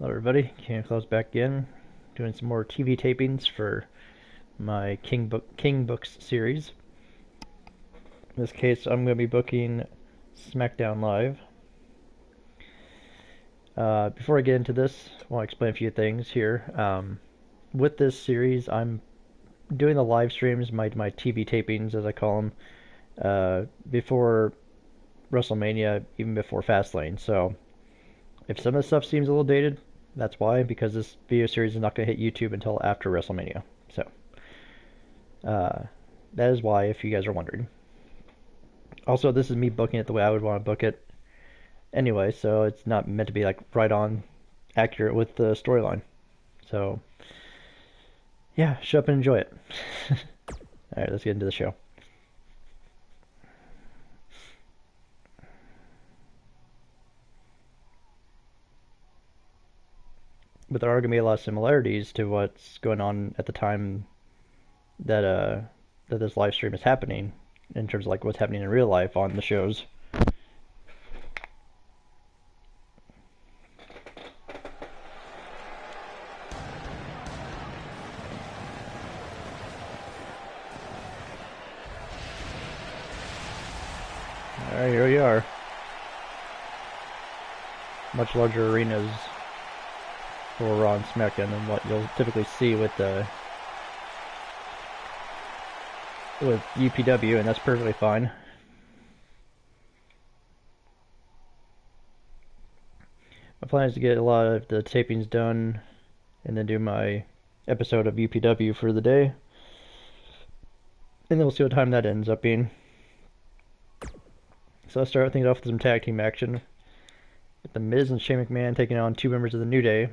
Hello everybody, KingOfClubs back again, doing some more TV tapings for my King Books series. In this case, I'm going to be booking Smackdown Live. Before I get into this, I want to explain a few things here. With this series, I'm doing the live streams, my TV tapings as I call them, before WrestleMania, even before Fastlane. So if some of the stuff seems a little dated, that's why, because this video series is not going to hit YouTube until after WrestleMania. So, that is why, if you guys are wondering. Also, this is me booking it the way I would want to book it anyway, so it's not meant to be like right on accurate with the storyline. So, yeah, shut up and enjoy it. Alright, let's get into the show. But there are going to be a lot of similarities to what's going on at the time that that this live stream is happening, in terms of like what's happening in real life on the shows. Alright, here we are. Much larger arenas for Raw and SmackDown than what you'll typically see with UPW, and that's perfectly fine. My plan is to get a lot of the tapings done and then do my episode of UPW for the day, and then we'll see what time that ends up being. So I'll start things off with some tag team action with The Miz and Shane McMahon taking on two members of the New Day.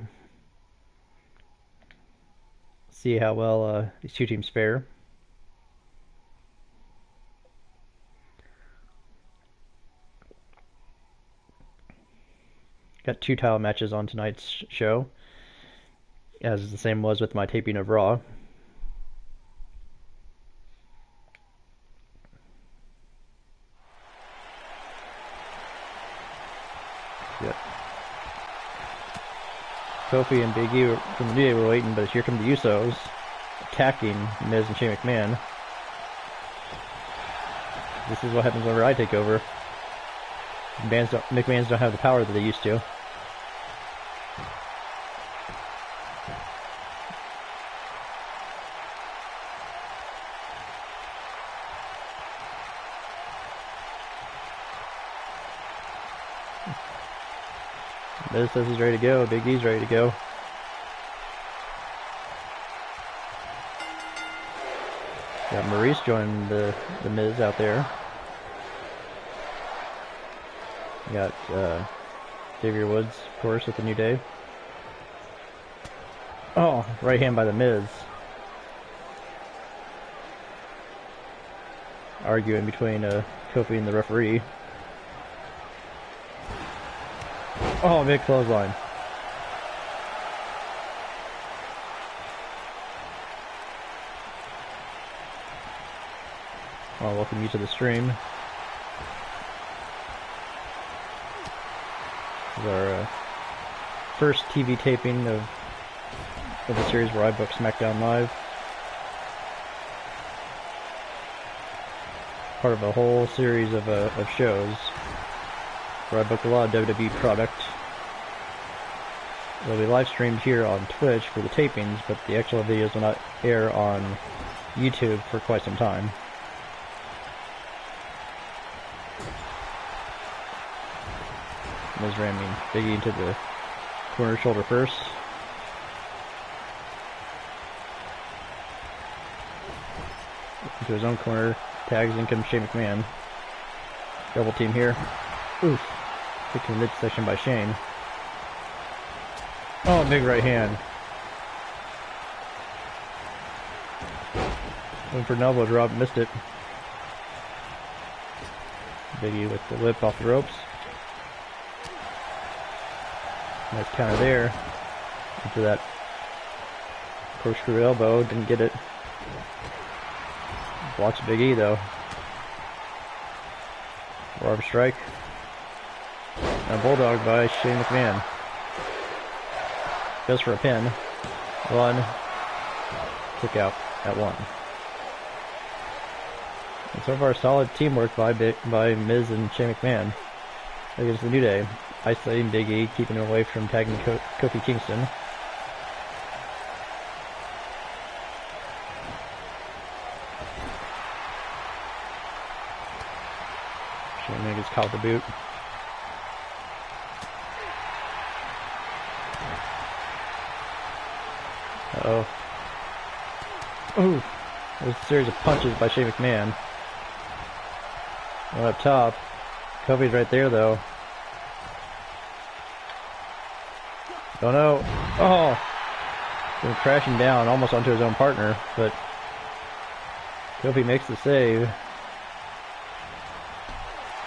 See how well these two teams fare. Got two title matches on tonight's show, as the same was with my taping of Raw. Yep. Kofi and Big E from the New Day were waiting, but here come the Usos attacking Miz and Shane McMahon. This is what happens whenever I take over. McMahons don't have the power that they used to. Miz says he's ready to go. Big E's ready to go. Got Maurice joining the Miz out there. Got Xavier Woods, of course, with the New Day. Oh, right hand by the Miz. Arguing between Kofi and the referee. Oh, big clothesline. Well, welcome you to the stream. This is our first TV taping of the series where I book SmackDown Live. Part of a whole series of shows where I book a lot of WWE product. They'll be live streamed here on Twitch for the tapings, but the actual videos will not air on YouTube for quite some time. Miz ramming Big E into the corner shoulder first. Into his own corner, tags in comes Shane McMahon. Double team here. Oof. Kicked in the midsection by Shane. Oh, big right hand. Went for an elbow drop, missed it. Big E with the whip off the ropes. Nice counter there. Into that corkscrew elbow, didn't get it. Blocks Big E though. Arm strike. And a bulldog by Shane McMahon. Goes for a pin. 1. Kick out at 1. And so far, solid teamwork by Miz and Shane McMahon against the New Day. Isolating Big E, keeping him away from tagging Kofi Kingston. Shane McMahon gets caught with the boot. Uh-oh. Ooh. There's a series of punches by Shane McMahon. One up top. Kofi's right there, though. Oh no. Oh! Been crashing down almost onto his own partner, but Kofi makes the save.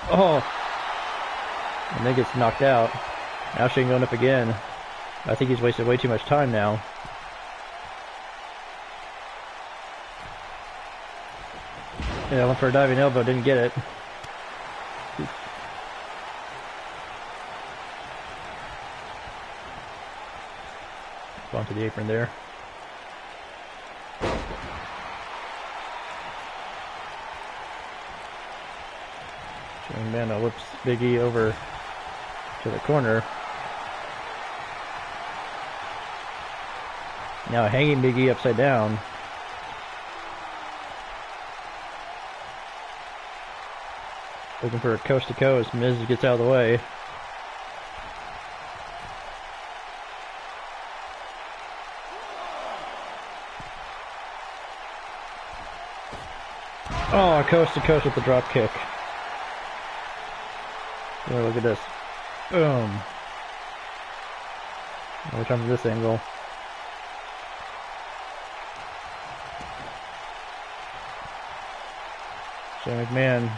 Oh! And then gets knocked out. Now Shane going up again. I think he's wasted way too much time now. Yeah, went for a diving elbow, didn't get it. Onto the apron there. Shane McMahon whips Big E over to the corner. Now hanging Big E upside down. Looking for a coast to coast. Miz gets out of the way. Oh, coast to coast with the drop kick. Oh, look at this. Boom. We're trying to this angle. Shane McMahon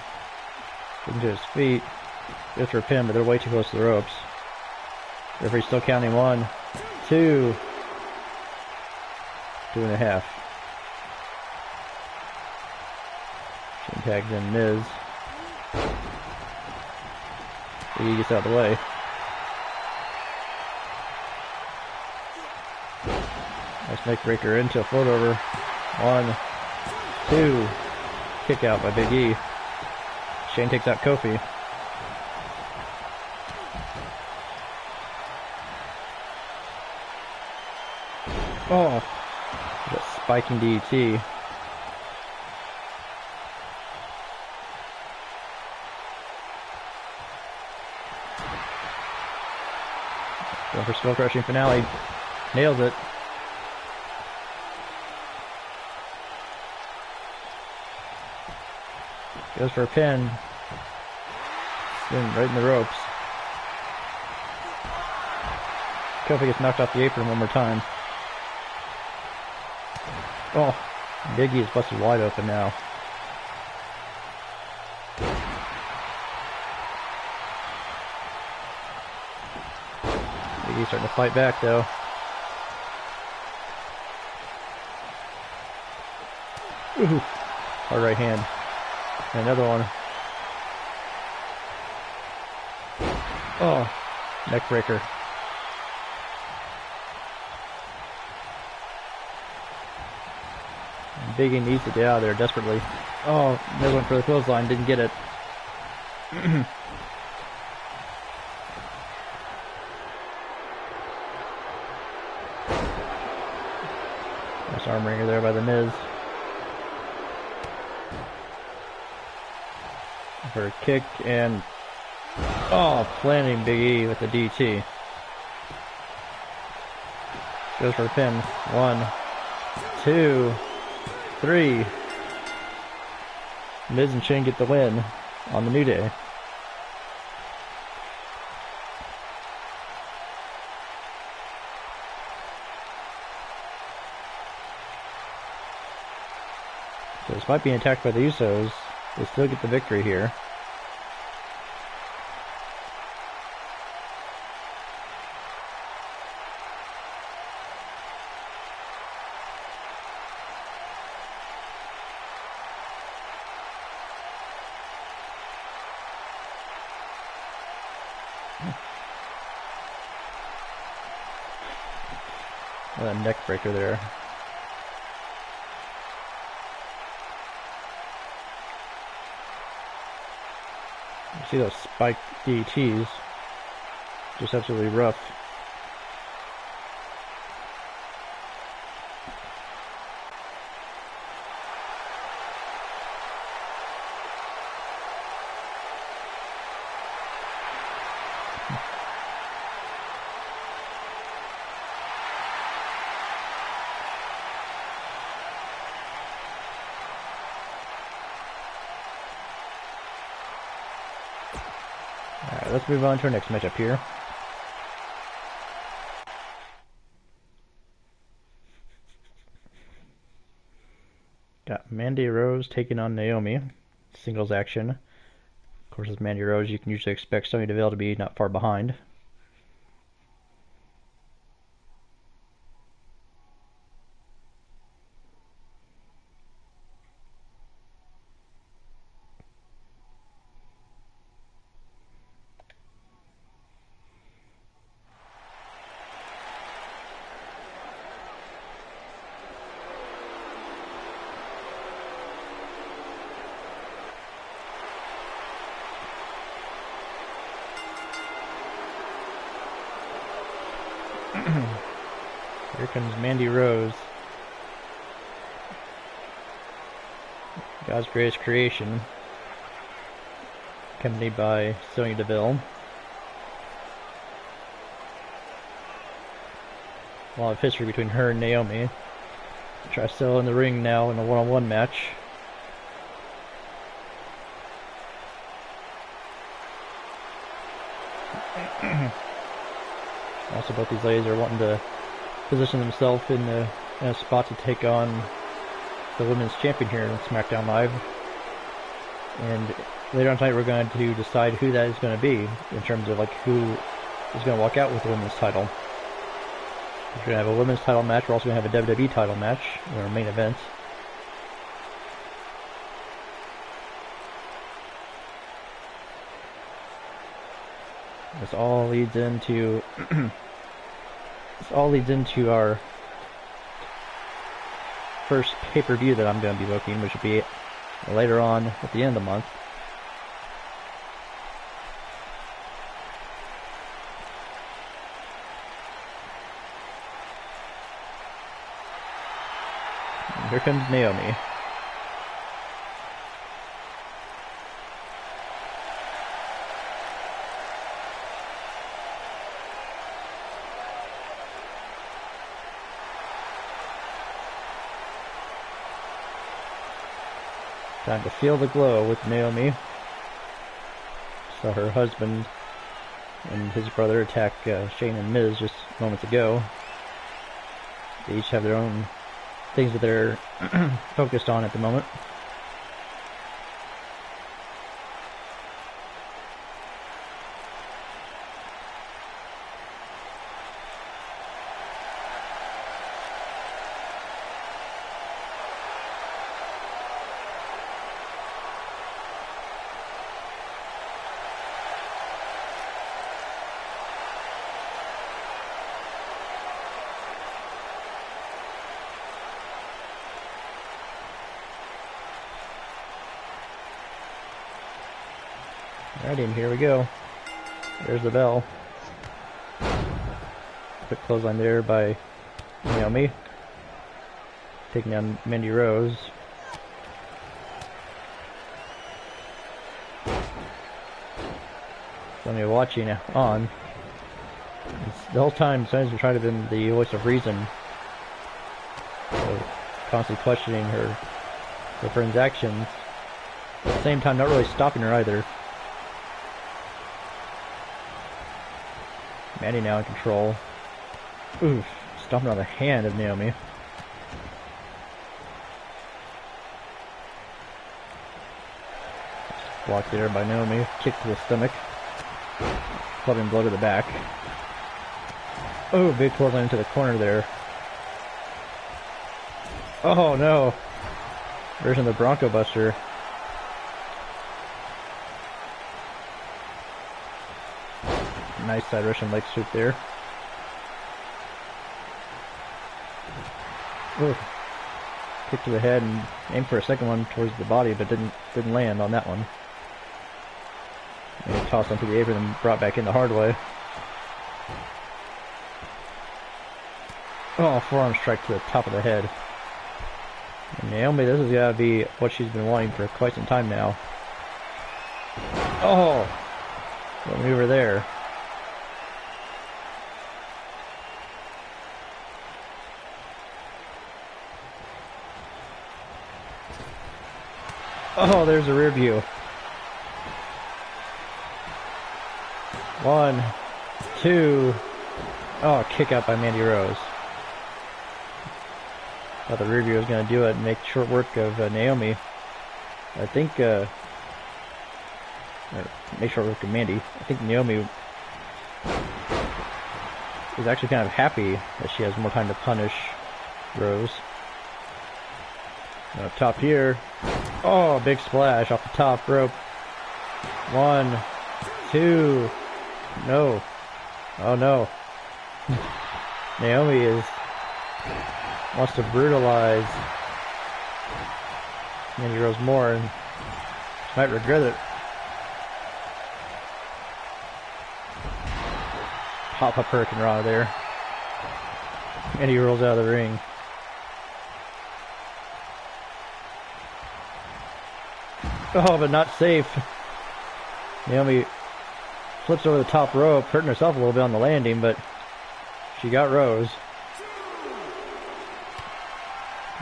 getting to his feet. Goes for a pin, but they're way too close to the ropes. Referee's still counting 1, 2, 2.5. Shane tags in Miz. He gets out of the way. Nice neck breaker into a float over. 1, 2. Kick out by Big E. Shane takes out Kofi. Oh, a spiking DDT. Going for skull crushing finale. Nails it. Goes for a pin. Right in the ropes. Kofi gets knocked off the apron one more time. Oh, Big E is busted wide open now. Big E starting to fight back though. Ooh, hard right hand. And another one. Oh, neck breaker. Big E needs to get out of there desperately. Oh, Miz went for the clothesline, didn't get it. Nice arm wringer there by the Miz. For a kick and oh, planting Big E with the DT. Goes for a pin. 1, 2, 3. Miz and Shane get the win on the New Day. So despite being attacked by the Usos, they still get the victory here. A neck breaker there. You see those spiked DDTs. Just absolutely rough. Alright, let's move on to our next matchup here. Got Mandy Rose taking on Naomi. Singles action. Of course, with Mandy Rose, you can usually expect Sonya Deville to be not far behind. Here comes Mandy Rose. God's greatest creation. Accompanied by Sonya Deville. A lot of history between her and Naomi. Try to settle in the ring now in a one-on-one match. Also, both these ladies are wanting to position themselves in a spot to take on the women's champion here in Smackdown Live. And later on tonight, we're going to decide who that is going to be in terms of like who is going to walk out with the women's title. We're going to have a women's title match. We're also going to have a WWE title match in our main event. This all leads into our first pay-per-view that I'm going to be booking, which will be later on at the end of the month. And here comes Naomi. Time to feel the glow with Naomi. Saw her husband and his brother attack Shane and Miz just moments ago. They each have their own things that they're focused on at the moment. Alrighty, and here we go. There's the bell. Quick clothesline there by Naomi. Taking down Mandy Rose. Sonya watching on. The whole time, Sonya's been trying to be the voice of reason. So, constantly questioning her friend's actions. At the same time, not really stopping her either. Mandy now in control. Oof, stomping on the hand of Naomi. Blocked there by Naomi. Kick to the stomach. Clubbing blow to the back. Oh, big clothesline into the corner there. Oh no! Version of the Bronco Buster. Nice side Russian leg sweep there. Ooh. Kick to the head and aimed for a second one towards the body, but didn't land on that one. And tossed onto the apron and brought back in the hard way. Oh, forearm strike to the top of the head. And Naomi, this has got to be what she's been wanting for quite some time now. Oh! What maneuver there. Oh, there's a rear view. 1, 2. Oh, kick out by Mandy Rose. Thought the rear view was going to do it and make short work of Naomi. I think, or make short work of Mandy. I think Naomi is actually kind of happy that she has more time to punish Rose. Top here. Oh, big splash off the top rope. 1, 2. No. Oh no. Naomi wants to brutalize Mandy Rose more, and she might regret it. Pop up Hurricane Rana there. Mandy rolls out of the ring. Oh, but not safe. Naomi flips over the top rope, hurting herself a little bit on the landing, but she got Rose.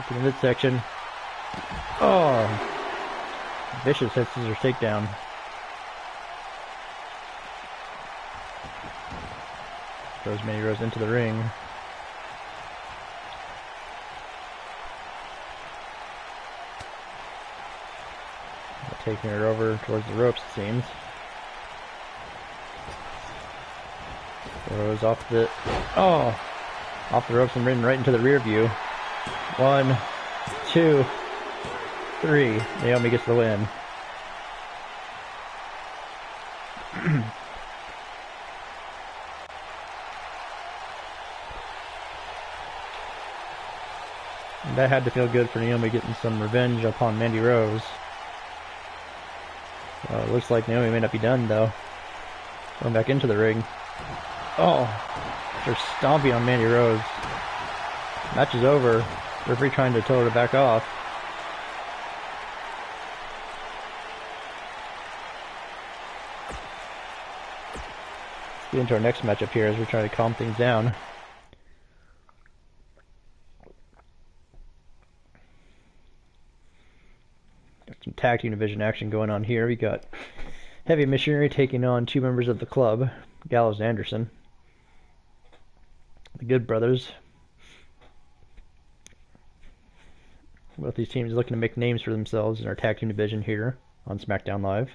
To the midsection. Oh! Vicious head scissors takedown. Throws Mandy Rose into the ring. Taking her over towards the ropes, it seems. Rose off the ropes and ridden right into the rear view. 1, 2, 3. Naomi gets the win. That had to feel good for Naomi, getting some revenge upon Mandy Rose. It looks like Naomi may not be done, though. Going back into the ring. Oh! They're stomping on Mandy Rose. Match is over. Referee trying to tell her to back off. Let's get into our next matchup here as we try to calm things down. Some tag team division action going on here. We got Heavy Machinery taking on 2 members of the club, Gallows and Anderson. The Good Brothers. Both these teams looking to make names for themselves in our tag team division here on Smackdown Live.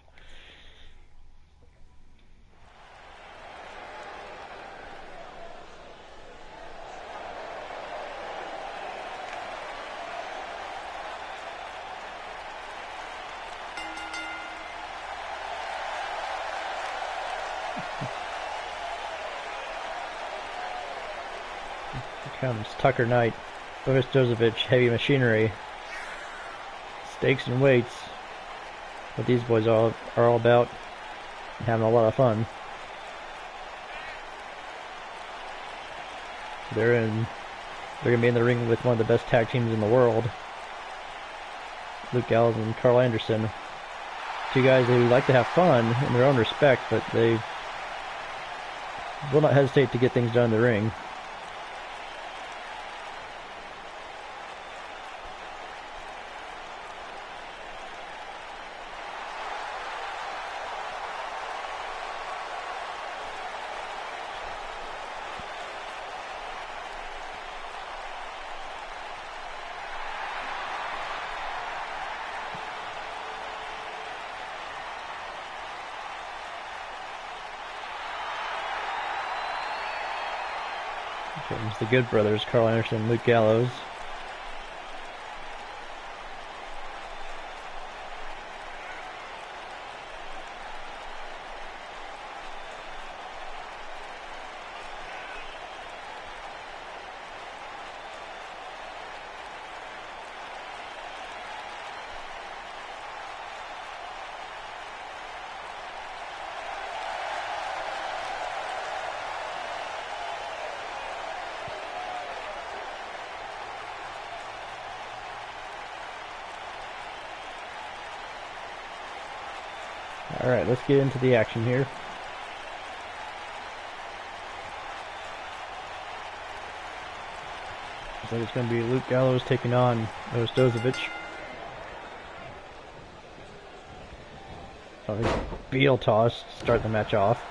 Comes Tucker Knight, Boris Josevich, Heavy Machinery. Stakes and weights. What these boys are all about. Having a lot of fun. They're gonna be in the ring with one of the best tag teams in the world. Luke Gallows and Carl Anderson. 2 guys who like to have fun in their own respect, but they will not hesitate to get things done in the ring. Comes the Good Brothers, Carl Anderson and Luke Gallows. Alright, let's get into the action here. Looks like it's going to be Luke Gallows taking on Ostozovic. Beetle toss to start the match off.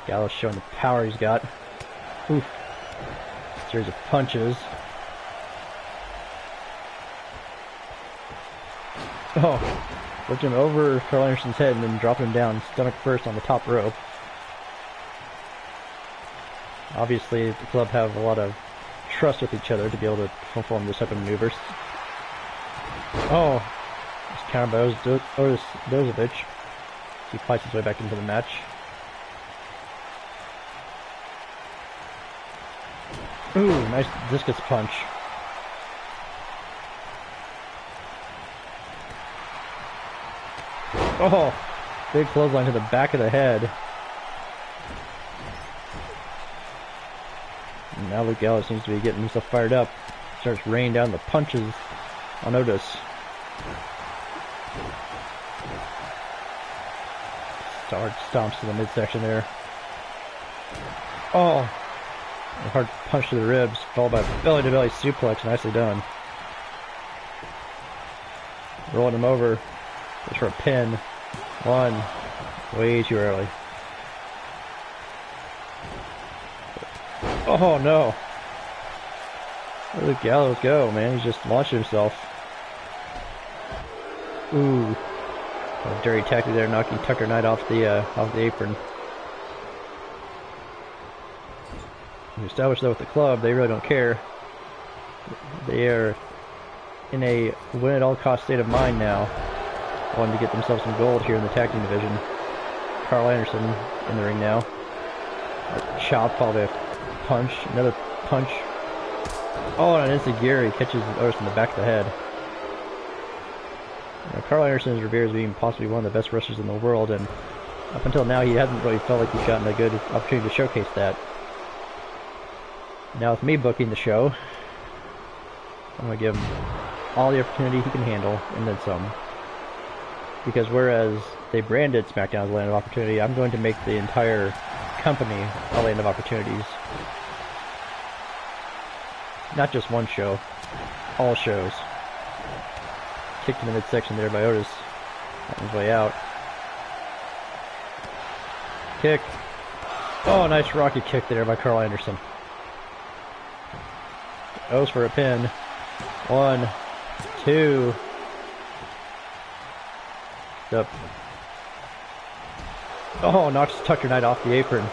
Gallows showing the power he's got. Oof. Series of punches. Oh, flipped him over Carl Anderson's head and then dropped him down stomach first on the top rope. Obviously, the club have a lot of trust with each other to be able to perform this type of maneuvers. Oh, it's countered by Ostozovic. He fights his way back into the match. Ooh, nice discus punch. Oh, big clothesline to the back of the head. And now Luke Gallows seems to be getting himself fired up. Starts raining down the punches on Otis. Hard stomps to the midsection there. Oh, a hard punch to the ribs, followed by a belly-to-belly suplex. Nicely done. Rolling him over. Goes for a pin. One. Way too early. Oh no. Where did Gallows go, man? He's just launched himself. Ooh. A dirty tactic there, knocking Tucker Knight off the apron. We established that with the club, they really don't care. They are in a win-at-all-cost state of mind now, wanting to get themselves some gold here in the tag team division. Carl Anderson in the ring now. A chop, followed by a punch, another punch. Oh, and an instant gear, he catches Otis in the back of the head. Now, Carl Anderson is revered as being possibly one of the best wrestlers in the world, and up until now he hasn't really felt like he's gotten a good opportunity to showcase that. Now with me booking the show, I'm going to give him all the opportunity he can handle, and then some. Because whereas they branded Smackdown as a land of opportunity, I'm going to make the entire company a land of opportunities. Not just one show, all shows. Kicked in the midsection there by Otis. On his way out. Kick. Oh, nice rocket kick there by Carl Anderson. O's for a pin. 1, 2. Up. Oh, knocks Tucker Knight off the apron.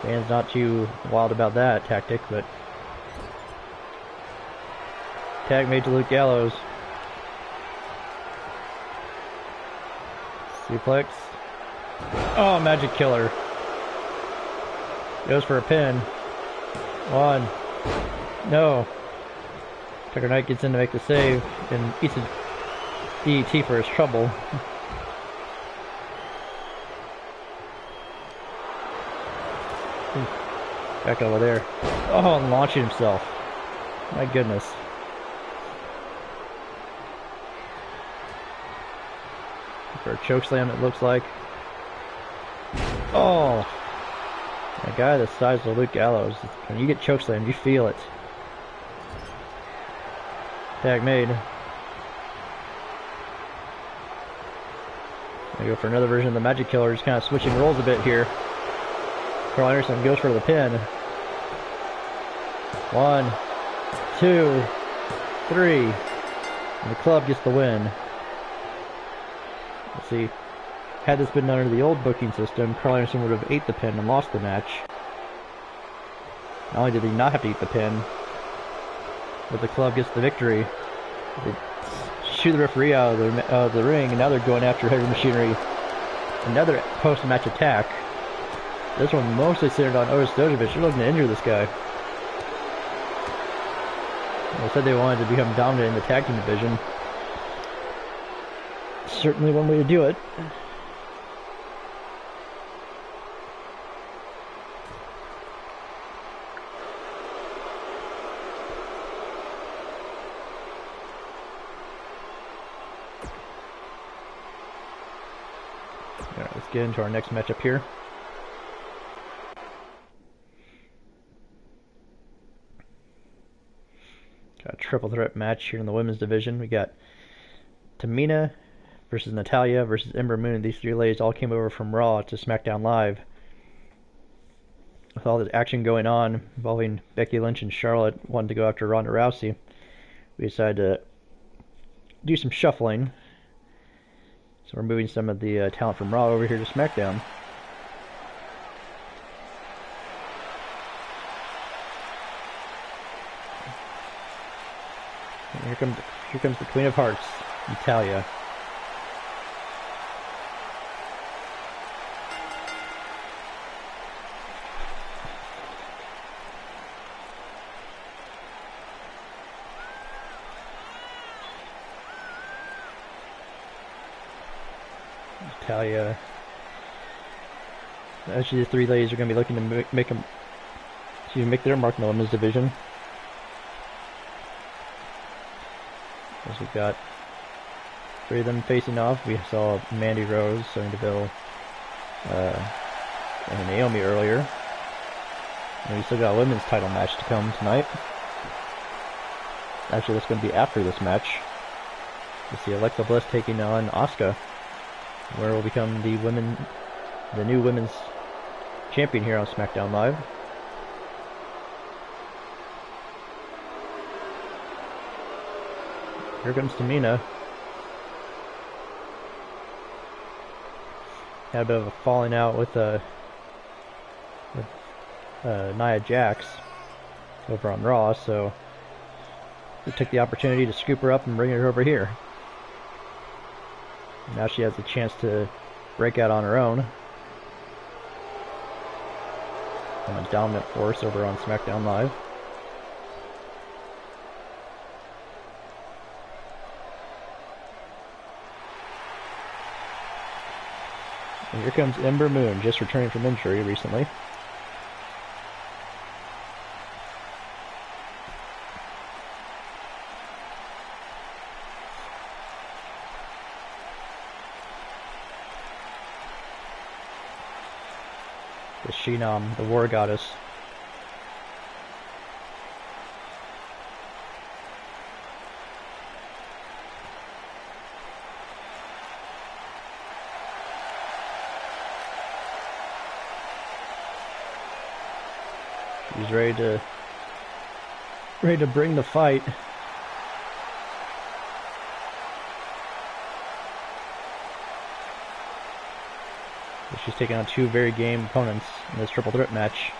Fans not too wild about that tactic, but tag made to Luke Gallows. Suplex. Oh, magic killer. Goes for a pin. 1. No. Tucker Knight gets in to make the save and eats a DDT for his trouble. Back over there. Oh, and launching himself. My goodness. For a chokeslam, it looks like. Oh! A guy the size of Luke Gallows. When you get chokeslammed, you feel it. Tag made. They go for another version of the Magic Killer, just kind of switching roles a bit here. Carl Anderson goes for the pin. 1, 2, 3. And the club gets the win. Let's see. Had this been under the old booking system, Carl Anderson would have ate the pin and lost the match. Not only did he not have to eat the pin, but the club gets the victory. They shoot the referee out of the ring, and now they're going after Heavy Machinery. Another post-match attack. This one mostly centered on Ostozovic. They're looking to injure this guy. They said they wanted to become dominant in the tag team division. Certainly one way to do it. get into our next matchup here. Got a triple threat match here in the women's division. We got Tamina versus Natalya versus Ember Moon. These three ladies all came over from Raw to SmackDown Live. With all this action going on involving Becky Lynch and Charlotte wanting to go after Ronda Rousey, we decided to do some shuffling. So we're moving some of the talent from Raw over here to SmackDown. And here comes the Queen of Hearts, Natalya. Natalya. Actually, the three ladies are going to be looking to make their mark in the women's division. As we've got three of them facing off. We saw Mandy Rose, Sonya Deville, and Naomi earlier. And we still got a women's title match to come tonight. Actually, that's going to be after this match. We see Alexa Bliss taking on Asuka, where will become the new women's champion here on SmackDown Live. Here comes Tamina. Had a bit of a falling out with Nia Jax over on Raw, so we took the opportunity to scoop her up and bring her over here. Now she has a chance to break out on her own. I'm a dominant force over on SmackDown Live. And here comes Ember Moon, just returning from injury recently. The Shinam, the war goddess. She's ready to bring the fight. She's taking on two very game opponents in this triple threat match.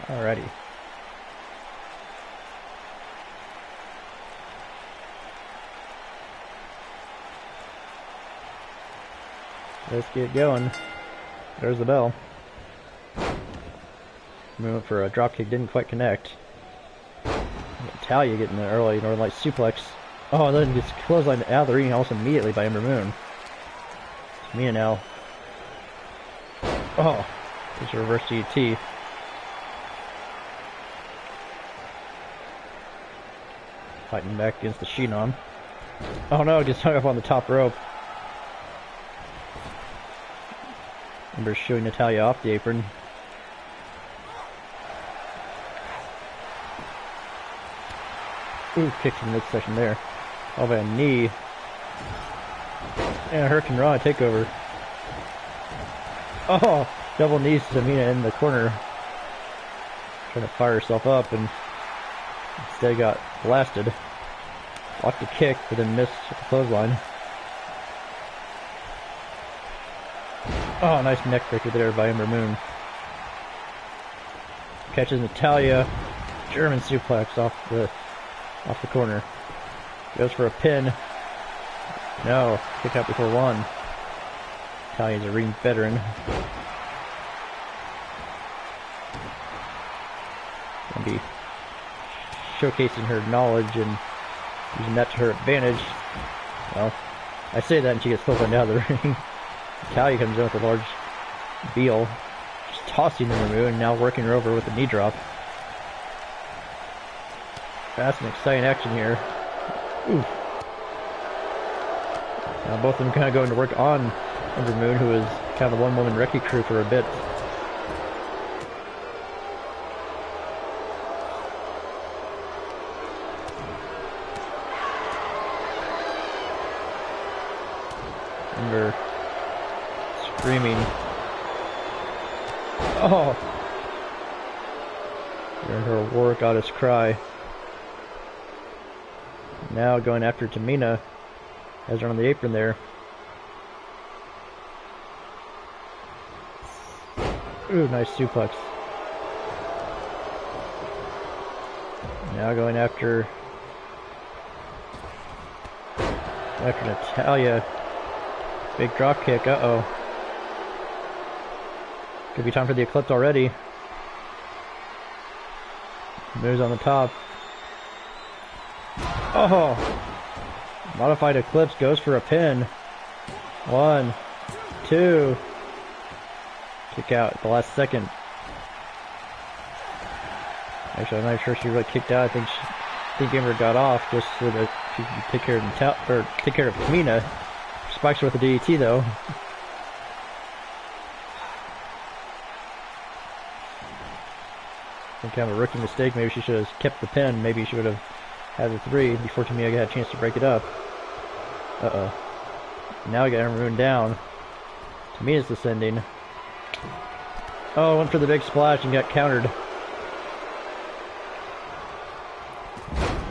Alrighty. Let's get going. There's the bell. Movement for a dropkick didn't quite connect. Natalya getting the early Northern Lights suplex. Oh, and then gets clotheslined out of the ring almost immediately by Ember Moon. Mia now. Oh, it's a reverse DT. Fighting back against the Shinon. Oh no, gets hung up on the top rope. Ember's showing Natalya off the apron. Ooh, kicked in the midsection there. Oh, by a knee. And a Hurricane Rana takeover. Oh, double knees to Tamina in the corner. Trying to fire herself up and instead got blasted. Blocked the kick, but then missed with the clothesline. Oh, nice neck breaker there by Ember Moon. Catches Natalya. German suplex off the corner. Goes for a pin. No, kick out before one. Italia's a ring veteran. Gonna be showcasing her knowledge and using that to her advantage. Well, I say that and she gets pulled down the ring. Italia comes in with a large Beal, just tossing the Ramu and now working her over with a knee drop. Fast and exciting action here. Oof. Now both of them kind of going to work on Ember Moon, who is kind of a one-woman recce crew for a bit. Ember screaming. Oh! Hearing her war goddess cry. Now going after Tamina. Has her on the apron there. Ooh, nice suplex. Now going after Natalia. Big drop kick. Uh-oh. Could be time for the Eclipse already. Moves on the top. Oh! Modified Eclipse goes for a pin. 1, 2. Kick out at the last second. Actually, I'm not sure she really kicked out. I think Ember got off just so that she could take care of Tamina. Spikes her with a DDT though. I think kind of a rookie mistake. Maybe she should have kept the pin. Maybe she would have had the 3 before Tamina had a chance to break it up. Uh-oh. Now we got Ember Moon down. Tamina's descending. Oh, went for the big splash and got countered.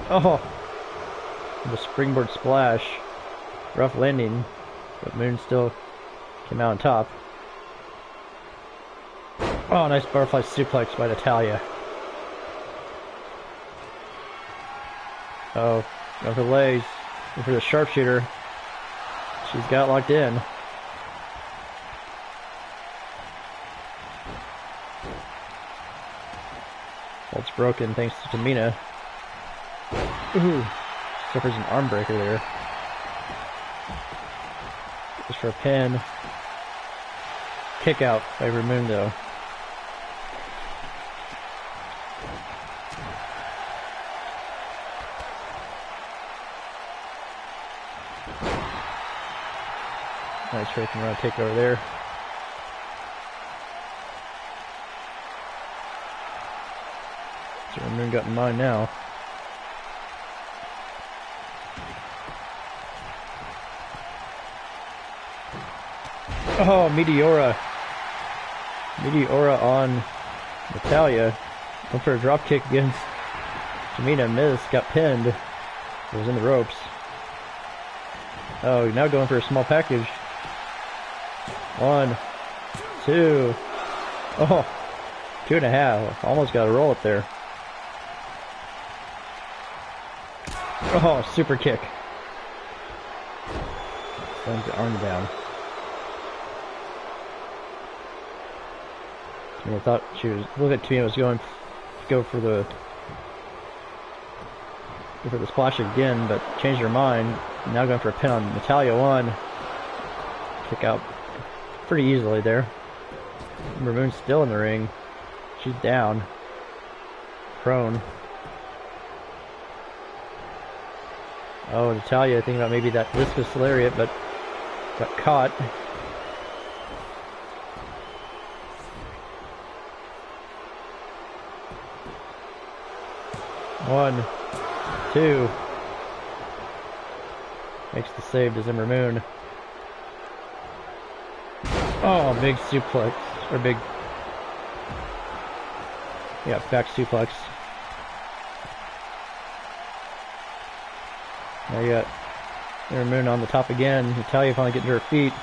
Oh! The springboard splash. Rough landing, but Moon still came out on top. Oh, nice butterfly suplex by Natalia. Oh, going for the legs, going for the sharpshooter. She's got locked in. That's broken thanks to Tamina. Ooh, suffers an arm breaker there. Just for a pin. Kick out by Ramoon though. Nice freaking run takeover there. So Ramoon got in mind now. Oh, Meteora. Meteora on Natalia. Went for a drop kick against Tamina. Missed, got pinned. It was in the ropes. Oh, now going for a small package. 1, 2. Oh, 2.5. Almost got a roll up there. Oh, super kick. Slams the arm down. I thought she was looking at Tamina was going to go for the splash again, but changed her mind. Now going for a pin on Natalia. 1. Kick out pretty easily there. Ramoon's still in the ring. She's down. Prone. Oh, Natalia thinking about maybe that viscous lariat, but got caught. One, 2. Makes the save to Ember Moon. Oh, big suplex. Or big... yeah, back suplex. Now you got Ember Moon on the top again. Natalia finally getting to her feet.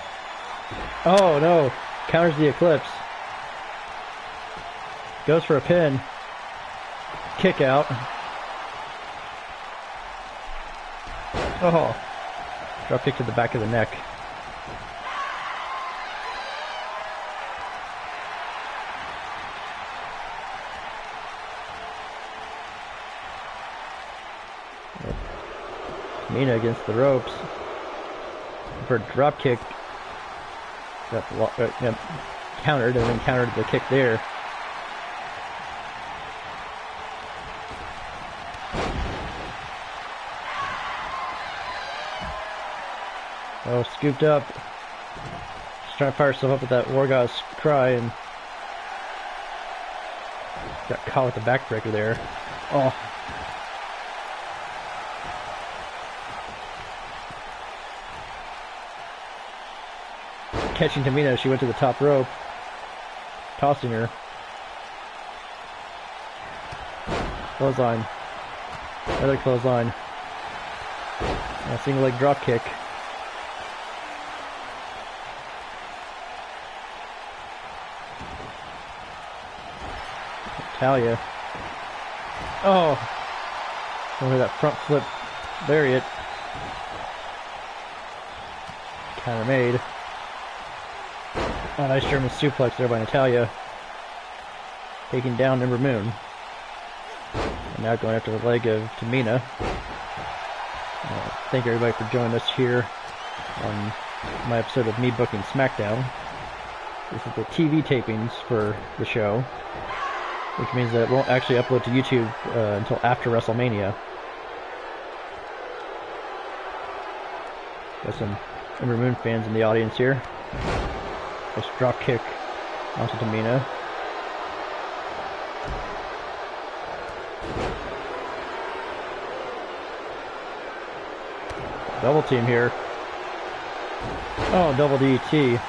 Oh, no. Counters the Eclipse. Goes for a pin. Kick out. Oh, drop kick to the back of the neck. Tamina against the ropes for a drop kick. Got countered and then countered the kick there. Oh, scooped up. She's trying to fire herself up with that War God's cry and got caught with the backbreaker there. Oh. Catching Tamina as she went to the top rope. Tossing her. Clothesline. Another clothesline. A single leg drop kick. Natalia. Oh! Over that front flip lariat. Counter made. Oh, nice German suplex there by Natalia. Taking down Ember Moon. And now going after the leg of Tamina. Thank everybody for joining us here on my episode of me booking Smackdown. This is the TV tapings for the show, which means that it won't actually upload to YouTube until after WrestleMania. Got some Ember Moon fans in the audience here. Nice drop kick onto Tamina. Double team here. Oh, double DT.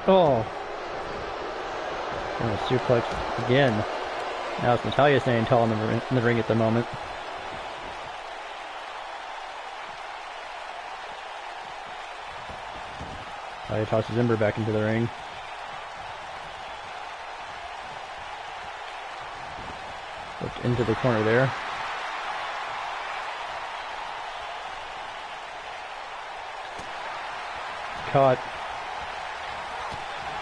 Oh. And a suplex again. Now it's Natalia standing tall in the ring at the moment. Natalia tosses Ember back into the ring. Looked into the corner there. Caught.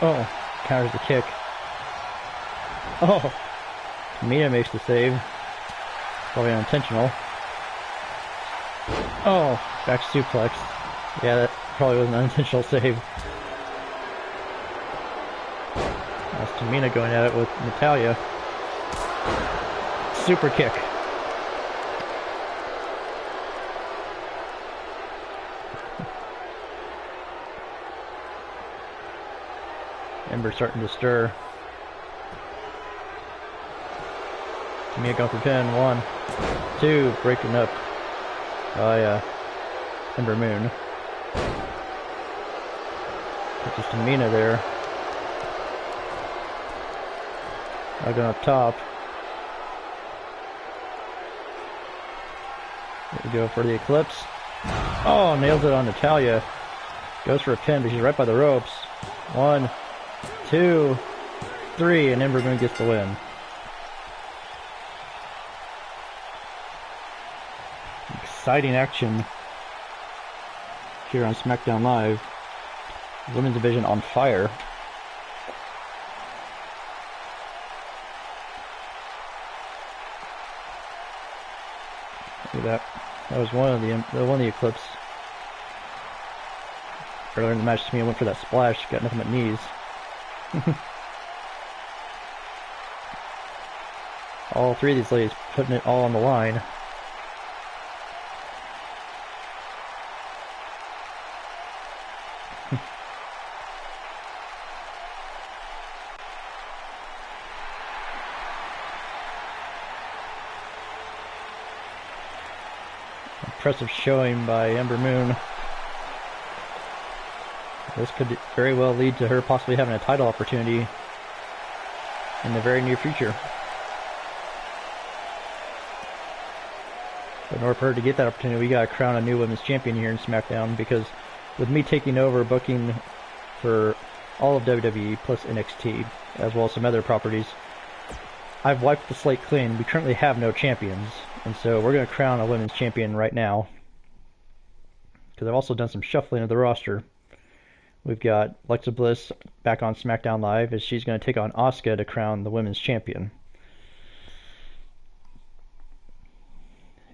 Oh, counters the kick. Oh, Tamina makes the save. Probably unintentional. Oh, back suplex. Yeah, that probably was an unintentional save. That's Tamina going at it with Natalia. Super kick. Ember starting to stir. Tamina going for pin. 1, 2, breaking up. Oh yeah, Ember Moon. Catches Tamina there. Now going up top. There we go for the Eclipse. Oh, nails it on Natalia. Goes for a pin, but she's right by the ropes. 1, 2, 3, and Ember Moon gets the win. Exciting action here on Smackdown Live. Women's division on fire. Look at that. That was one of the Eclipse. Earlier in the match, Tamina went for that splash. Got nothing but knees. All three of these ladies putting it all on the line. Impressive showing by Ember Moon. This could very well lead to her possibly having a title opportunity in the very near future. But in order for her to get that opportunity, we gotta crown a new women's champion here in SmackDown, because with me taking over booking for all of WWE plus NXT, as well as some other properties, I've wiped the slate clean. We currently have no champions, and so we're going to crown a women's champion right now. Because I've also done some shuffling of the roster. we've got Alexa Bliss back on Smackdown Live as she's going to take on Asuka to crown the women's champion.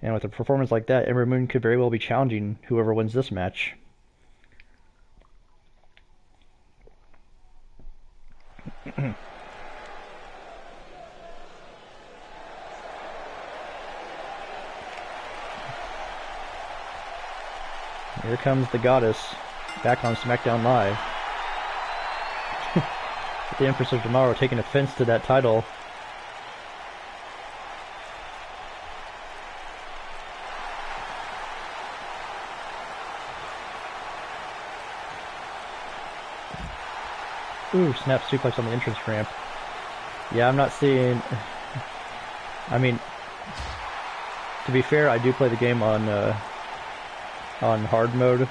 And with a performance like that, Ember Moon could very well be challenging whoever wins this match. Here comes the Goddess back on SmackDown Live. The Empress of Tomorrow taking offense to that title. Ooh, snap suplex on the entrance ramp. Yeah, I'm not seeing... I mean, to be fair, I do play the game on hard mode.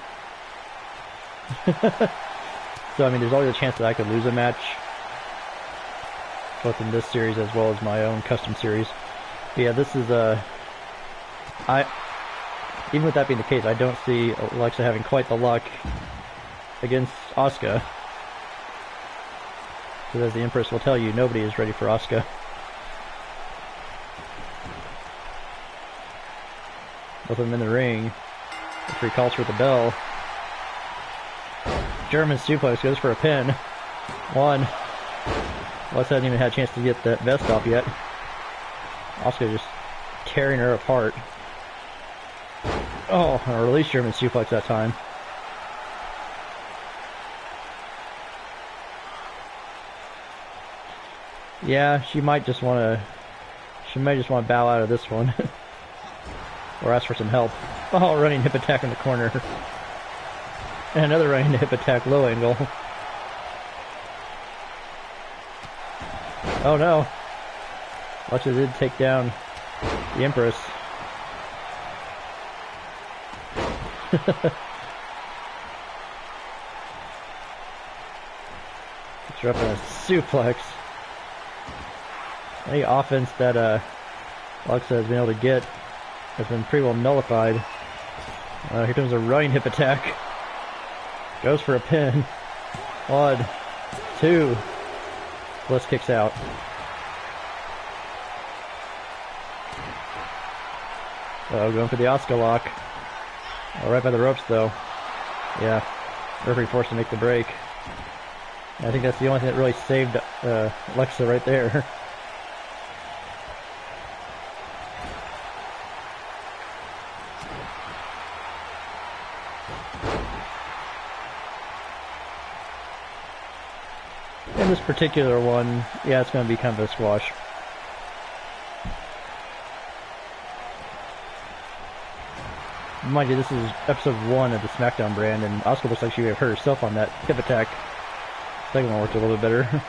So, I mean, there's always a chance that I could lose a match, both in this series as well as my own custom series. But yeah, this is even with that being the case, I don't see Alexa having quite the luck against Asuka. Because as the Empress will tell you, nobody is ready for Asuka. Both of them in the ring. Referee calls for the bell. German suplex goes for a pin. One. Alexa hasn't even had a chance to get that vest off yet. Asuka just tearing her apart. Oh, a release German suplex that time. Yeah, she might just want to bow out of this one. Or ask for some help. Oh, running hip attack in the corner. And another running hip attack, low angle. Oh no. Alexa did take down the Empress. Puts her up in a suplex. Any offense that Alexa has been able to get has been pretty well nullified. Here comes a running hip attack. Goes for a pin. 1, 2. Bliss kicks out. Going for the Asuka lock. Right by the ropes though. Yeah. Referee forced to make the break. I think that's the only thing that really saved Alexa right there. In this particular one, yeah, it's going to be kind of a squash. Mind you, this is episode 1 of the Smackdown brand, and Asuka looks like she may have hurt herself on that hip attack. Second one worked a little bit better.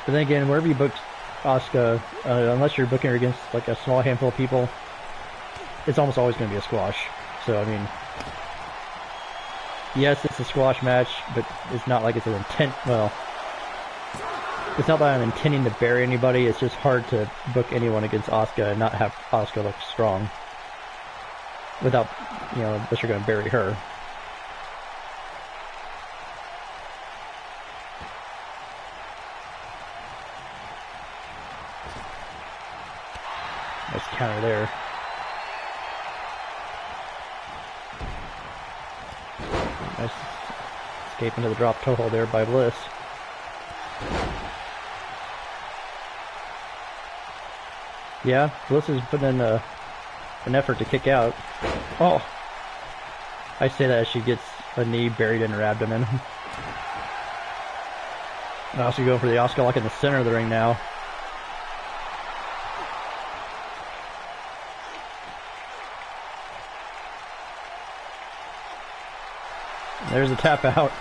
But then again, wherever you book Asuka, unless you're booking her against like a small handful of people, it's almost always going to be a squash. So, I mean... Yes, it's a squash match, but it's not like it's an intent. Well, it's not that I'm intending to bury anybody. It's just hard to book anyone against Asuka and not have Asuka look strong without, unless you're going to bury her. Nice counter there. Nice escape into the drop toe hold there by Bliss. Yeah, Bliss is putting in an effort to kick out. Oh! I say that as she gets a knee buried in her abdomen. And also going for the Asuka lock in the center of the ring now. There's a tap out.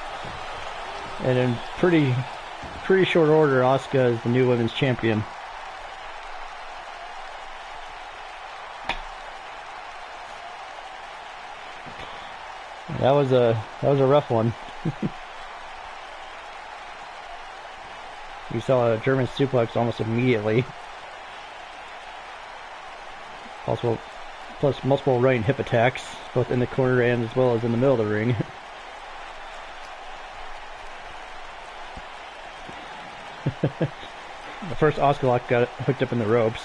And in pretty short order, Asuka is the new women's champion. That was a rough one. You saw a German suplex almost immediately. Also plus multiple running hip attacks, both in the corner and as well as in the middle of the ring. The first Asuka lock got hooked up in the ropes.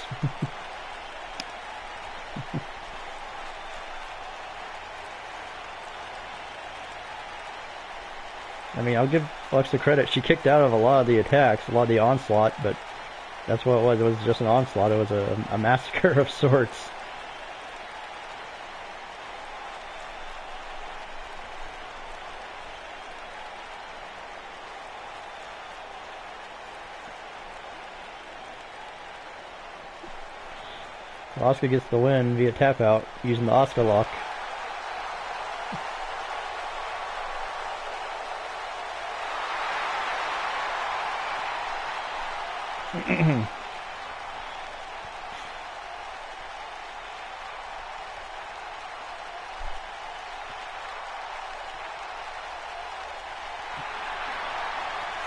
I mean, I'll give Alexa credit. She kicked out of a lot of the attacks, a lot of the onslaught, but that's what it was. It was just an onslaught. It was a massacre of sorts. Asuka gets the win via tap out using the Asuka lock.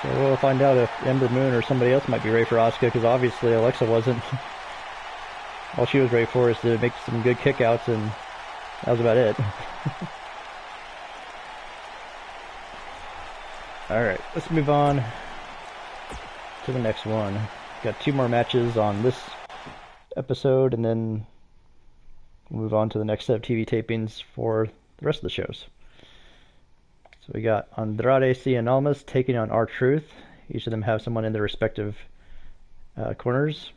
So we'll find out if Ember Moon or somebody else might be ready for Asuka, because obviously Alexa wasn't. All she was ready for is to make some good kickouts, and that was about it. Alright, let's move on to the next one. Got 2 more matches on this episode, and then we'll move on to the next set of TV tapings for the rest of the shows. So we got Andrade Cien Almas taking on R-Truth. Each of them have someone in their respective corners.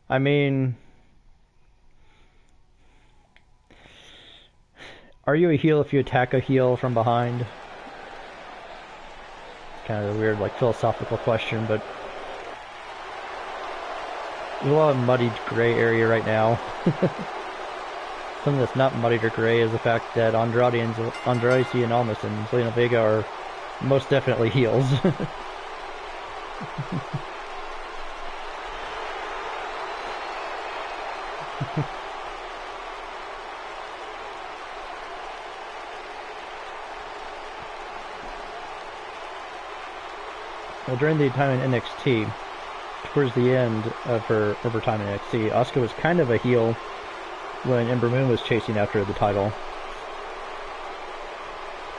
I mean, are you a heel if you attack a heel from behind? Kind of a weird, like, philosophical question, but there's a lot of muddied gray area right now. Something that's not muddied or gray is the fact that Andrade Cien Almas and Zelina Vega are most definitely heels. Well, during the time in NXT, towards the end of her time in NXT, Asuka was kind of a heel when Ember Moon was chasing after the title,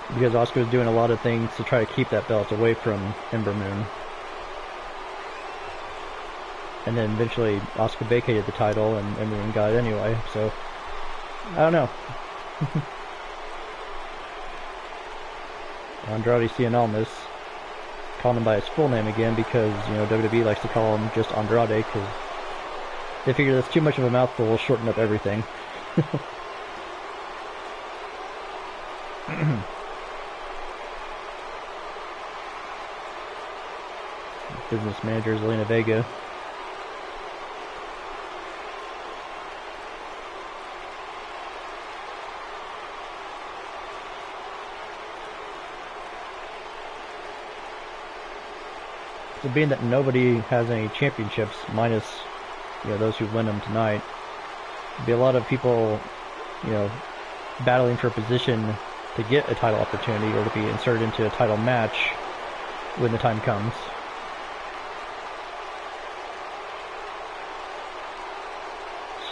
because Asuka was doing a lot of things to try to keep that belt away from Ember Moon. And then eventually Asuka vacated the title and Ember Moon got it anyway, so I don't know. Andrade Cien Almas, calling him by his full name again because, you know, WWE likes to call him just Andrade because they figure that's too much of a mouthful, will shorten up everything. Business manager Zelina Vega. So being that nobody has any championships, minus, you know, those who win them tonight, there'll be a lot of people, you know, battling for a position to get a title opportunity or to be inserted into a title match when the time comes.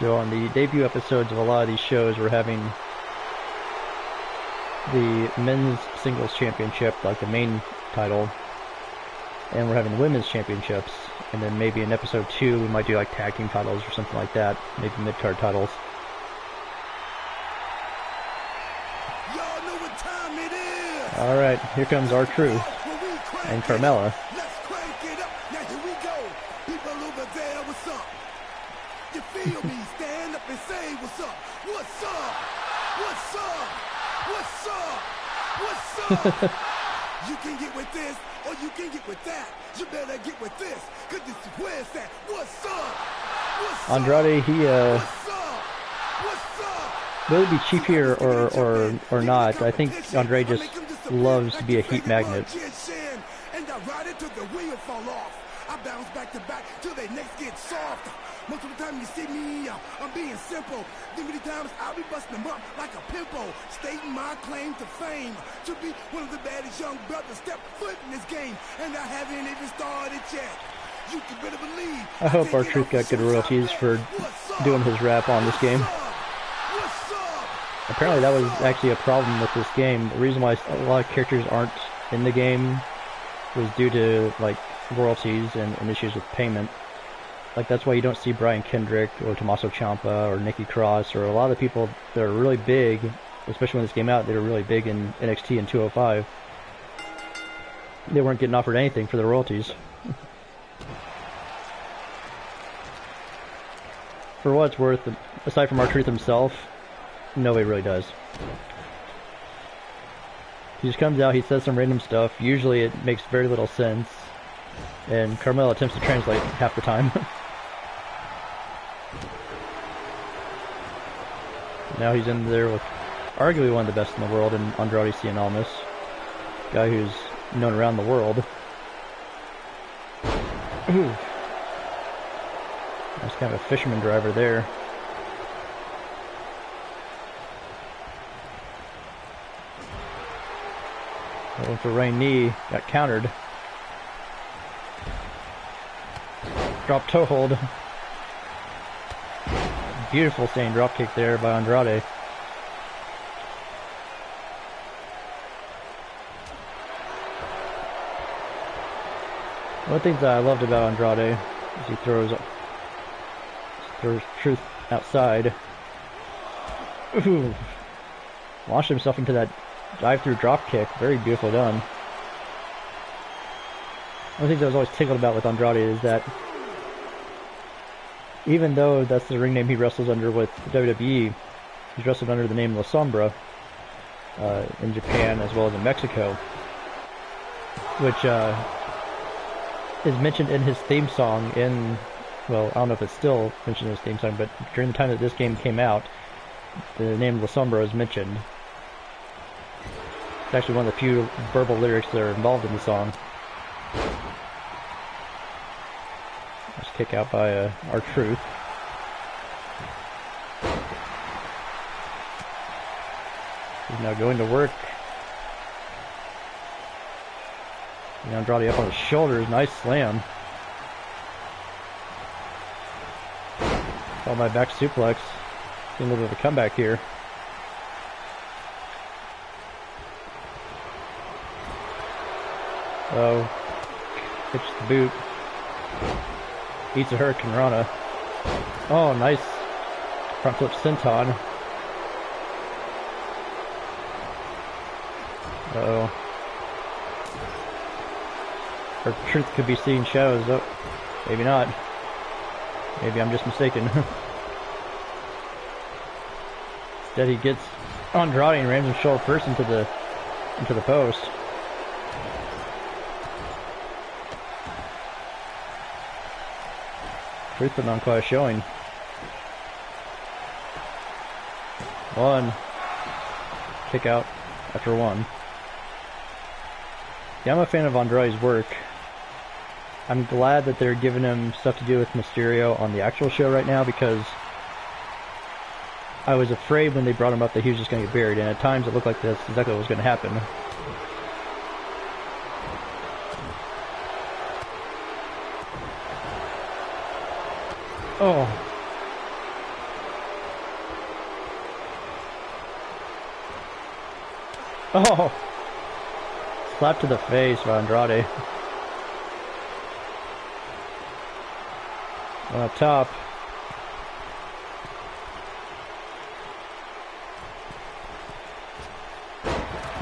So on the debut episodes of a lot of these shows, we're having the men's singles championship, like the main title, and we're having the women's championships, and then maybe in episode 2 we might do like tag team titles or something like that, maybe mid-card titles. Y'all know what time it is. Alright, here comes R-Truth and Carmella. Let's crank it up. Now here we go. People over there, what's up? You feel me? Stand up and say what's up. What's up? What's up? What's up? What's up? You can get with this, or you can get with that. You better get with this, cause this is where it's at. What's up? What's Andrade, he What's up? What's up? whether it be cheap here or not, I think Andrade just loves to be a heat magnet. And I ride it till the wheel fall off. I bounce back to back till they necks get soft. Most of the time you see me, I'm being simple. Then many times I'll be busting them up like a pimple, stating my claim to fame, to be one of the baddest young brothers step foot in this game, and I haven't even started yet. You can better believe. I hope take our it Truth off got the good shoes royalties out for there. What's up? doing his rap on this game. What's up? Apparently that was actually a problem with this game. The reason why a lot of characters aren't in the game was due to like royalties and issues with payment. Like that's why you don't see Brian Kendrick or Tommaso Ciampa or Nikki Cross or a lot of the people that are really big, especially when this came out, they were really big in NXT and 205. They weren't getting offered anything for the royalties. For what it's worth, aside from R-Truth himself, nobody really does. He just comes out, he says some random stuff. Usually it makes very little sense. And Carmelo attempts to translate half the time. Now he's in there with arguably one of the best in the world in Andrade Cien Almas. Guy who's known around the world. Ooh. That's kind of a fisherman driver there. Going for right knee, got countered. Drop toe hold. Beautiful standing drop kick there by Andrade. One of the things that I loved about Andrade is he throws Truth outside. Ooh. Launched himself into that dive-through drop kick. Very beautifully done. One of the things I was always tickled about with Andrade is that even though that's the ring name he wrestles under with WWE, he's wrestled under the name La Sombra in Japan as well as in Mexico, which is mentioned in his theme song in, well, I don't know if it's still mentioned in his theme song, but during the time that this game came out, the name La Sombra is mentioned. It's actually one of the few verbal lyrics that are involved in the song. Nice kick out by R-Truth. He's now going to work. Andrade up on his shoulders, nice slam. Followed by back suplex. See a little bit of a comeback here. Oh, hits the boot. Eats a Hurricane Rana. Oh, nice front flip senton. Uh-oh. Or Truth could be seeing shadows. Oh, maybe not. Maybe I'm just mistaken. Instead, he gets Andrade and rams him shoulder first into the post. Truth putting on quite a showing. One. Kick out after one. Yeah, I'm a fan of Andrade's work. I'm glad that they're giving him stuff to do with Mysterio on the actual show right now, because I was afraid when they brought him up that he was just going to get buried, and at times it looked like that's exactly what was going to happen. Oh. Oh. Slap to the face by Andrade. On up top.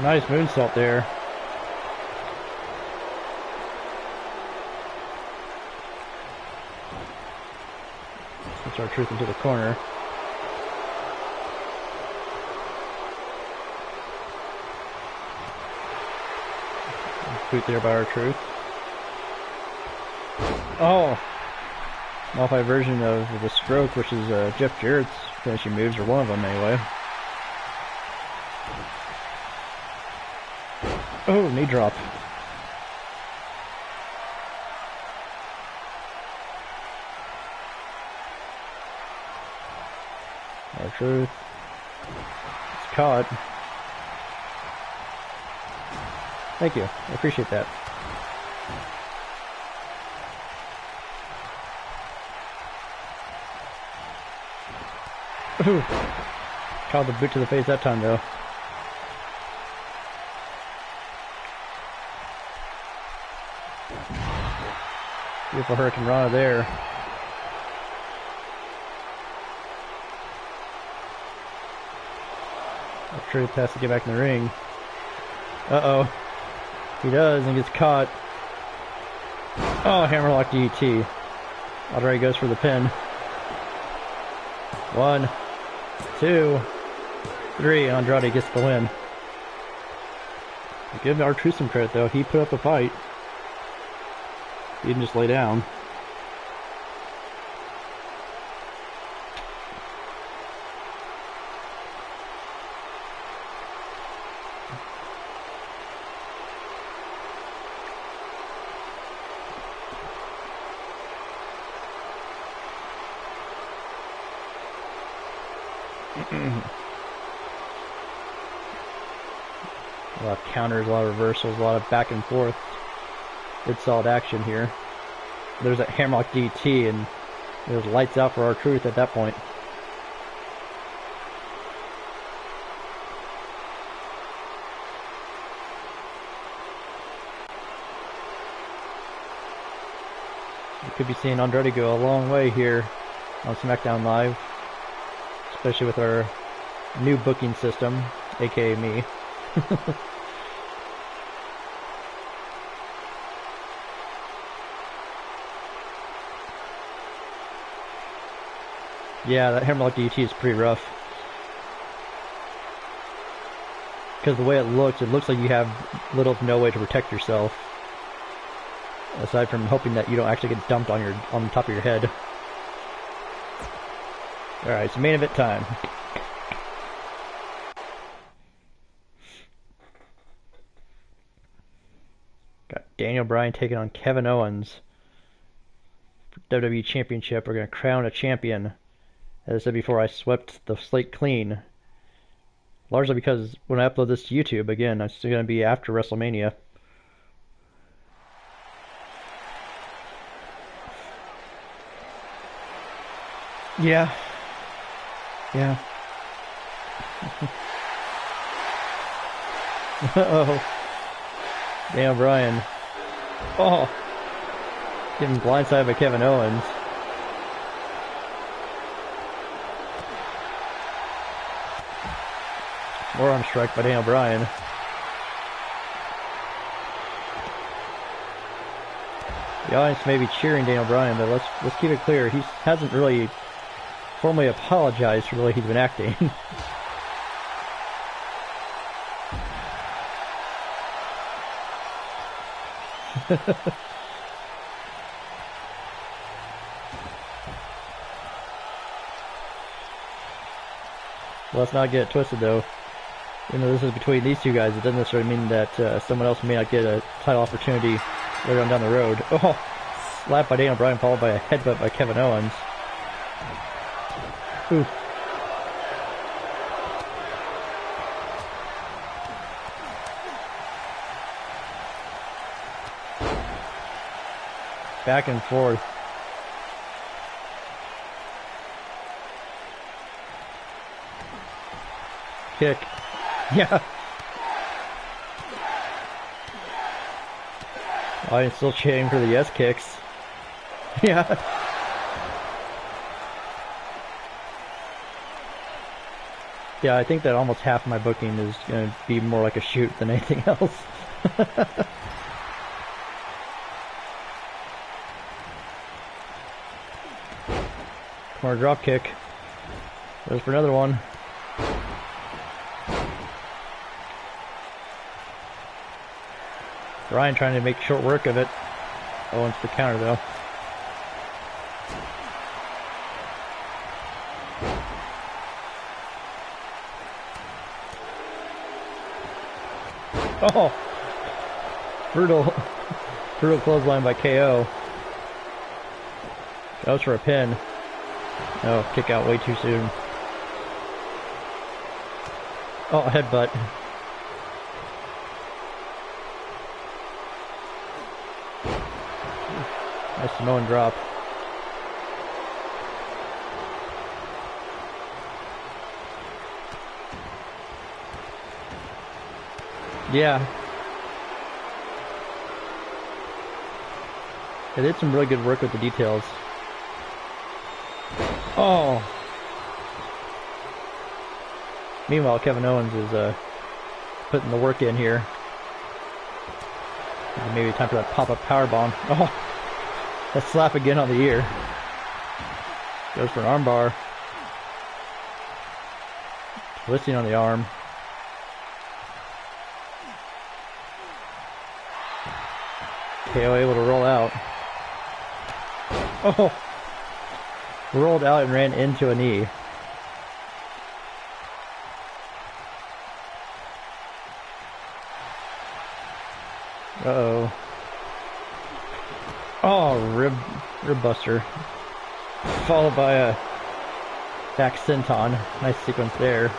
Nice moonsault there. Puts R-Truth into the corner. Boot there by R-Truth. Oh! Modified version of the stroke, which is Jeff Jarrett's finishing moves, or one of them anyway. Oh, knee drop. R-Truth. It's caught. Thank you. I appreciate that. Ooh. Caught the boot to the face that time, though. Beautiful Hurricane Rana there. Truth has to get back in the ring. Uh-oh. He does and gets caught. Oh, hammerlock DDT. Andrade goes for the pin. 1, 2, 3, and Andrade gets the win. Give R-Truth some credit, though. He put up a fight. He didn't just lay down. A lot of counters, a lot of reversals, a lot of back and forth. Good solid action here. There's that hammerlock DT, and it was lights out for R-Truth at that point. You could be seeing Andrade go a long way here on Smackdown Live, especially with our new booking system, aka me. Yeah, that hammerlock DT is pretty rough. Because the way it looks like you have little to no way to protect yourself. Aside from hoping that you don't actually get dumped on the top of your head. Alright, it's main event time. Got Daniel Bryan taking on Kevin Owens for WWE Championship. We're going to crown a champion. As I said before, I swept the slate clean. Largely because when I upload this to YouTube, again, it's going to be after WrestleMania. Yeah. Yeah. Uh-oh. Damn, Bryan. Oh. Getting blindsided by Kevin Owens. More arm strike by Daniel Bryan. The audience may be cheering Daniel Bryan, but let's keep it clear. He hasn't really formally apologized for the way he's been acting. Let's not get it twisted, though. Even though this is between these two guys, it doesn't necessarily mean that someone else may not get a title opportunity later on down the road. Oh, slap by Daniel Bryan followed by a headbutt by Kevin Owens. Ooh. Back and forth. Kick. Yeah. I'm still cheering for the yes kicks. Yeah. Yeah, I think that almost half my booking is going to be more like a shoot than anything else. Corner drop kick. Goes for another one. Bryan trying to make short work of it. Owens for counter, though. Oh! Brutal clothesline by KO. Goes for a pin. Oh, kick out way too soon. Oh, headbutt. Nice Samoan drop. Yeah. They did some really good work with the details. Oh. Meanwhile, Kevin Owens is putting the work in here. Maybe time for that pop-up powerbomb. Oh, that slap again on the ear. Goes for an armbar. Twisting on the arm. KO able to roll out. Oh! Rolled out and ran into a knee. Uh-oh. Oh, rib buster. Followed by a back senton. Nice sequence there.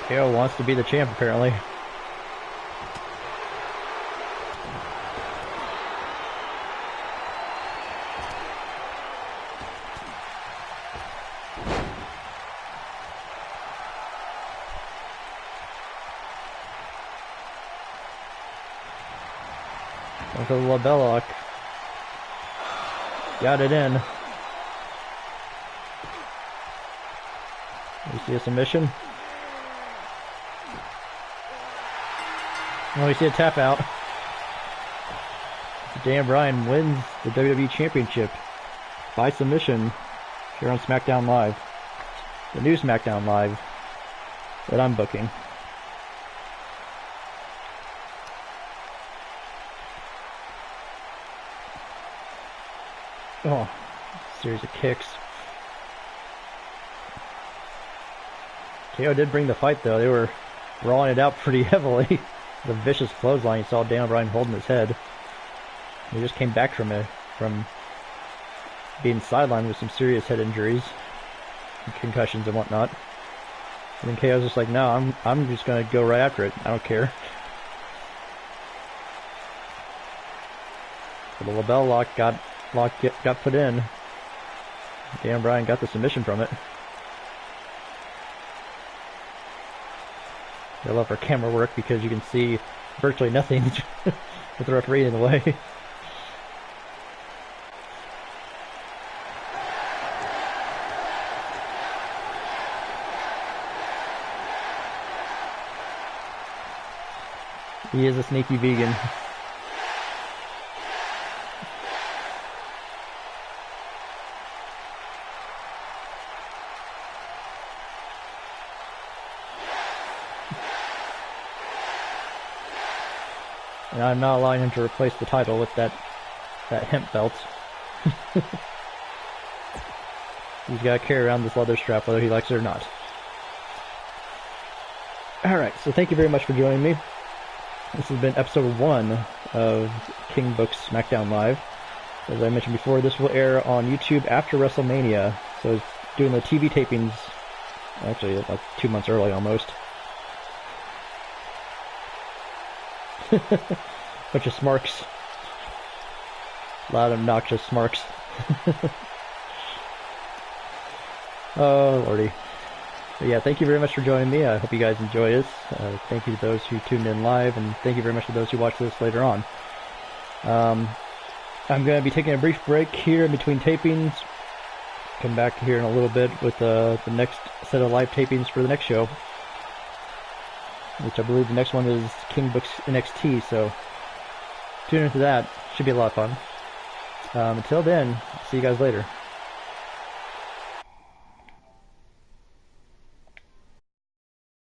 KO wants to be the champ, apparently. With a label lock. Got it in. We see a submission. Oh, we see a tap out. Dan Bryan wins the WWE Championship by submission here on Smackdown Live. The new Smackdown Live that I'm booking. Oh, series of kicks. KO did bring the fight though. They were rolling it out pretty heavily. The vicious clothesline. You saw Dan Bryan holding his head. He just came back from being sidelined with some serious head injuries, and concussions and whatnot. And then KO's just like, no, I'm just gonna go right after it. I don't care. So the label lock got put in. Dan Bryan got the submission from it. I love our camera work because you can see virtually nothing with the referee in the way. He is a sneaky vegan. And I'm not allowing him to replace the title with that hemp belt. He's got to carry around this leather strap whether he likes it or not. Alright, so thank you very much for joining me. This has been episode 1 of King Book's Smackdown Live. As I mentioned before, this will air on YouTube after WrestleMania. So it's doing the TV tapings, actually like 2 months early almost. Bunch of smarks. Loud, obnoxious smarks. Oh, lordy. But yeah, thank you very much for joining me. I hope you guys enjoy this. Thank you to those who tuned in live, and thank you very much to those who watch this later on. I'm going to be taking a brief break here in between tapings. Come back here in a little bit with the next set of live tapings for the next show, which I believe the next one is King Book's NXT, so tune into that. Should be a lot of fun. Until then, see you guys later.